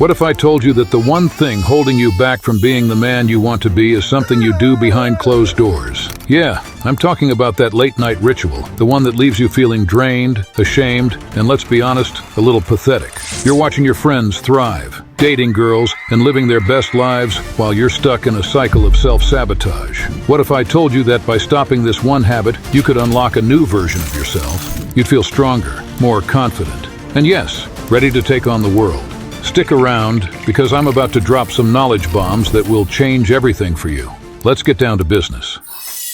What if I told you that the one thing holding you back from being the man you want to be is something you do behind closed doors? Yeah, I'm talking about that late-night ritual, the one that leaves you feeling drained, ashamed, and let's be honest, a little pathetic. You're watching your friends thrive, dating girls, and living their best lives while you're stuck in a cycle of self-sabotage. What if I told you that by stopping this one habit, you could unlock a new version of yourself? You'd feel stronger, more confident, and yes, ready to take on the world. Stick around, because I'm about to drop some knowledge bombs that will change everything for you. Let's get down to business.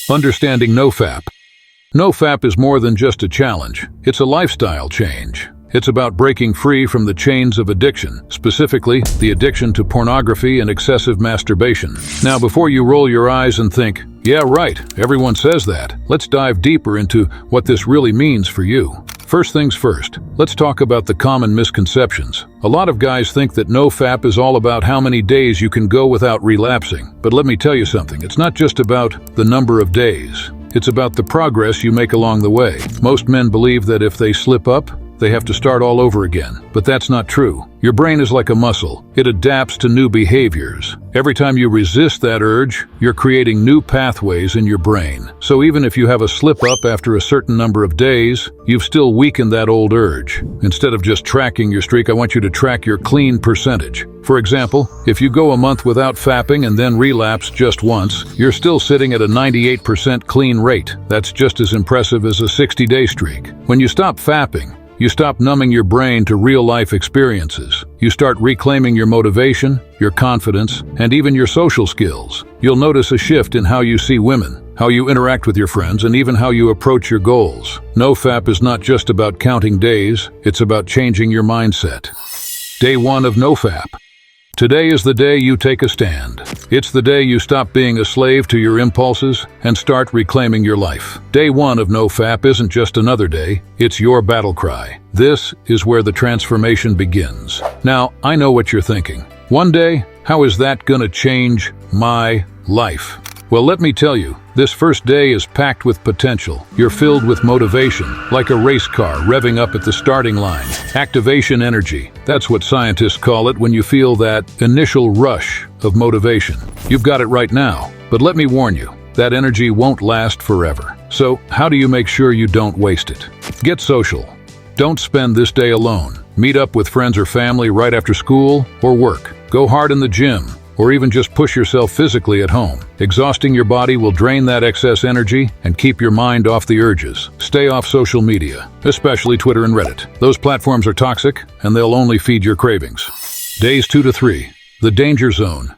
Understanding NoFap. NoFap is more than just a challenge. It's a lifestyle change. It's about breaking free from the chains of addiction, specifically the addiction to pornography and excessive masturbation. Now, before you roll your eyes and think, yeah, right, everyone says that, let's dive deeper into what this really means for you. First things first, let's talk about the common misconceptions. A lot of guys think that NoFap is all about how many days you can go without relapsing. But let me tell you something, it's not just about the number of days. It's about the progress you make along the way. Most men believe that if they slip up, they have to start all over again. But that's not true. Your brain is like a muscle. It adapts to new behaviors. Every time you resist that urge, you're creating new pathways in your brain. So even if you have a slip up after a certain number of days, you've still weakened that old urge. Instead of just tracking your streak, I want you to track your clean percentage. For example, if you go a month without fapping and then relapse just once, you're still sitting at a 98% clean rate. That's just as impressive as a 60-day streak. When you stop fapping, you stop numbing your brain to real-life experiences. You start reclaiming your motivation, your confidence, and even your social skills. You'll notice a shift in how you see women, how you interact with your friends, and even how you approach your goals. NoFap is not just about counting days, it's about changing your mindset. Day 1 of NoFap. Today is the day you take a stand. It's the day you stop being a slave to your impulses and start reclaiming your life. Day 1 of NoFap isn't just another day, it's your battle cry. This is where the transformation begins. Now, I know what you're thinking. One day, how is that gonna change my life? Well, let me tell you, this first day is packed with potential. You're filled with motivation, like a race car revving up at the starting line. Activation energy, that's what scientists call it when you feel that initial rush of motivation. You've got it right now, but let me warn you, that energy won't last forever. So, how do you make sure you don't waste it? Get social. Don't spend this day alone. Meet up with friends or family right after school or work. Go hard in the gym, or even just push yourself physically at home. Exhausting your body will drain that excess energy and keep your mind off the urges. Stay off social media, especially Twitter and Reddit. Those platforms are toxic, and they'll only feed your cravings. Days 2 to 3, the danger zone.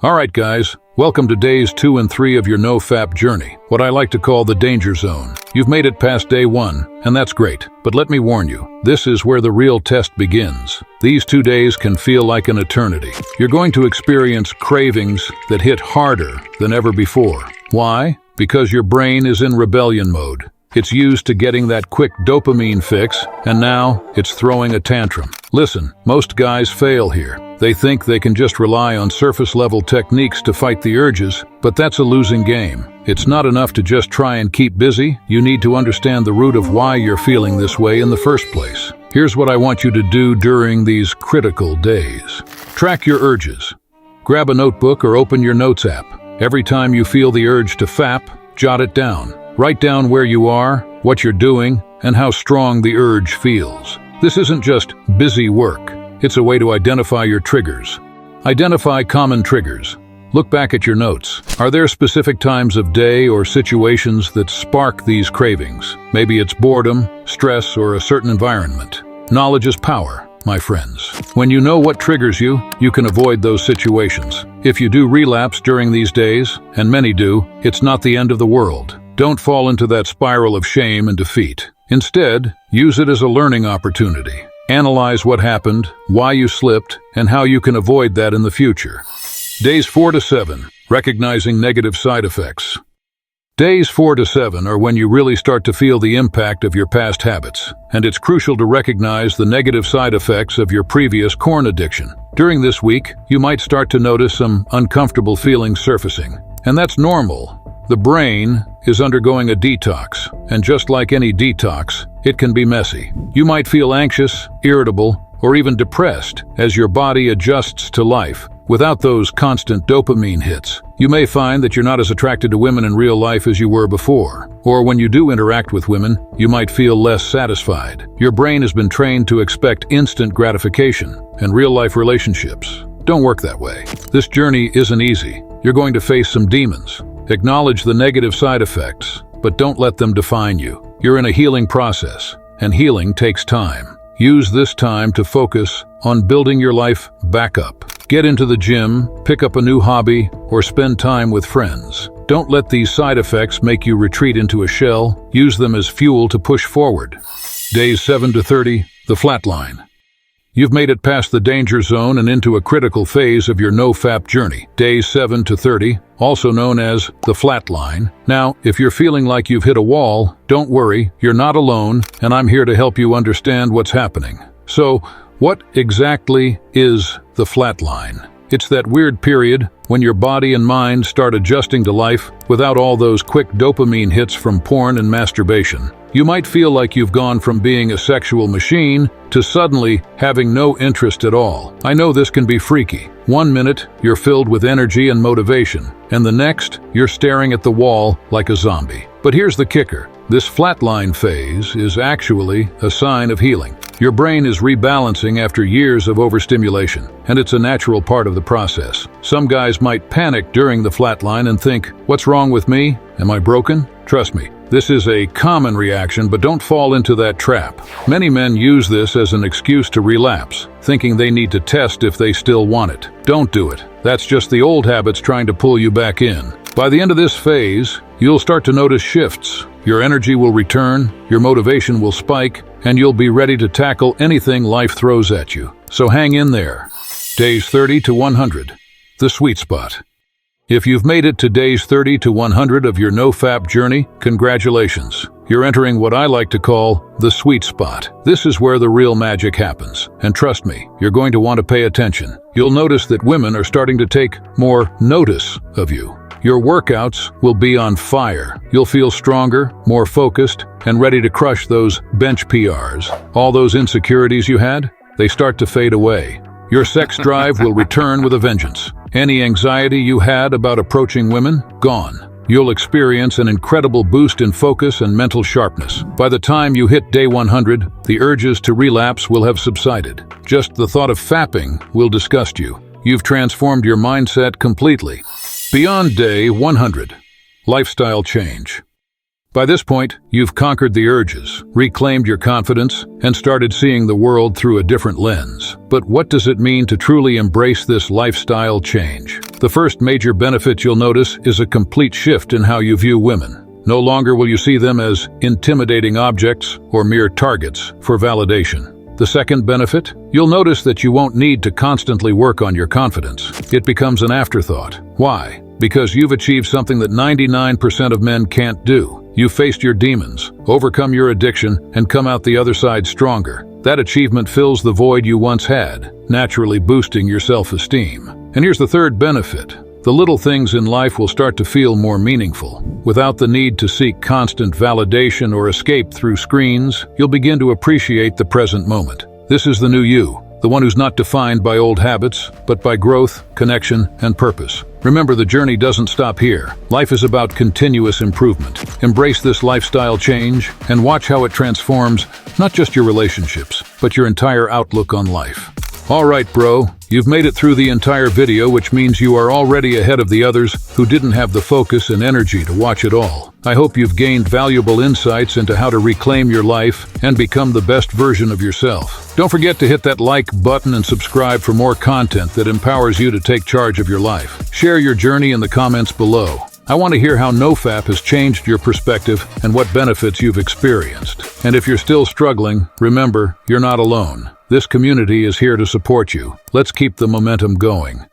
All right, guys, welcome to days 2 and 3 of your NoFap journey, what I like to call the danger zone. You've made it past day 1, and that's great. But let me warn you, this is where the real test begins. These 2 days can feel like an eternity. You're going to experience cravings that hit harder than ever before. Why? Because your brain is in rebellion mode. It's used to getting that quick dopamine fix, and now it's throwing a tantrum. Listen, most guys fail here. They think they can just rely on surface-level techniques to fight the urges, but that's a losing game. It's not enough to just try and keep busy. You need to understand the root of why you're feeling this way in the first place. Here's what I want you to do during these critical days. Track your urges. Grab a notebook or open your notes app. Every time you feel the urge to fap, jot it down. Write down where you are, what you're doing, and how strong the urge feels. This isn't just busy work. It's a way to identify your triggers. Identify common triggers. Look back at your notes. Are there specific times of day or situations that spark these cravings? Maybe it's boredom, stress, or a certain environment. Knowledge is power, my friends. When you know what triggers you, you can avoid those situations. If you do relapse during these days, and many do, it's not the end of the world. Don't fall into that spiral of shame and defeat. Instead, use it as a learning opportunity. Analyze what happened, why you slipped, and how you can avoid that in the future. Days 4 to 7, recognizing negative side effects. Days 4 to 7 are when you really start to feel the impact of your past habits, and it's crucial to recognize the negative side effects of your previous porn addiction. During this week, you might start to notice some uncomfortable feelings surfacing, and that's normal. The brain is undergoing a detox, and just like any detox, it can be messy. You might feel anxious, irritable, or even depressed as your body adjusts to life. Without those constant dopamine hits, you may find that you're not as attracted to women in real life as you were before. Or when you do interact with women, you might feel less satisfied. Your brain has been trained to expect instant gratification, and real-life relationships don't work that way. This journey isn't easy. You're going to face some demons. Acknowledge the negative side effects, but don't let them define you. You're in a healing process, and healing takes time. Use this time to focus on building your life back up. Get into the gym, pick up a new hobby, or spend time with friends. Don't let these side effects make you retreat into a shell. Use them as fuel to push forward. Days 7 to 30, the flatline. You've made it past the danger zone and into a critical phase of your NoFap journey. Days 7 to 30, also known as the flatline. Now, if you're feeling like you've hit a wall, don't worry, you're not alone, and I'm here to help you understand what's happening. So, what exactly is the flatline? It's that weird period when your body and mind start adjusting to life without all those quick dopamine hits from porn and masturbation. You might feel like you've gone from being a sexual machine to suddenly having no interest at all. I know this can be freaky. 1 minute, you're filled with energy and motivation, and the next, you're staring at the wall like a zombie. But here's the kicker. This flatline phase is actually a sign of healing. Your brain is rebalancing after years of overstimulation, and it's a natural part of the process. Some guys might panic during the flatline and think, "What's wrong with me? Am I broken?" Trust me, this is a common reaction, but don't fall into that trap. Many men use this as an excuse to relapse, thinking they need to test if they still want it. Don't do it. That's just the old habits trying to pull you back in. By the end of this phase, you'll start to notice shifts. Your energy will return, your motivation will spike, and you'll be ready to tackle anything life throws at you. So hang in there. Days 30 to 100, the sweet spot. If you've made it to days 30 to 100 of your NoFap journey, congratulations. You're entering what I like to call the sweet spot. This is where the real magic happens. And trust me, you're going to want to pay attention. You'll notice that women are starting to take more notice of you. Your workouts will be on fire. You'll feel stronger, more focused, and ready to crush those bench PRs. All those insecurities you had, they start to fade away. Your sex drive will return with a vengeance. Any anxiety you had about approaching women, gone. You'll experience an incredible boost in focus and mental sharpness. By the time you hit day 100, the urges to relapse will have subsided. Just the thought of fapping will disgust you. You've transformed your mindset completely. Beyond day 100, lifestyle change. By this point, you've conquered the urges, reclaimed your confidence, and started seeing the world through a different lens. But what does it mean to truly embrace this lifestyle change? The first major benefit you'll notice is a complete shift in how you view women. No longer will you see them as intimidating objects or mere targets for validation. The second benefit, you'll notice that you won't need to constantly work on your confidence. It becomes an afterthought. Why? Because you've achieved something that 99% of men can't do. You've faced your demons, overcome your addiction, and come out the other side stronger. That achievement fills the void you once had, naturally boosting your self-esteem. And here's the third benefit. The little things in life will start to feel more meaningful. Without the need to seek constant validation or escape through screens, you'll begin to appreciate the present moment. This is the new you, the one who's not defined by old habits, but by growth, connection, and purpose. Remember, the journey doesn't stop here. Life is about continuous improvement. Embrace this lifestyle change and watch how it transforms not just your relationships, but your entire outlook on life. All right, bro, you've made it through the entire video, which means you are already ahead of the others who didn't have the focus and energy to watch it all. I hope you've gained valuable insights into how to reclaim your life and become the best version of yourself. Don't forget to hit that like button and subscribe for more content that empowers you to take charge of your life. Share your journey in the comments below. I want to hear how NoFap has changed your perspective and what benefits you've experienced. And if you're still struggling, remember, you're not alone. This community is here to support you. Let's keep the momentum going.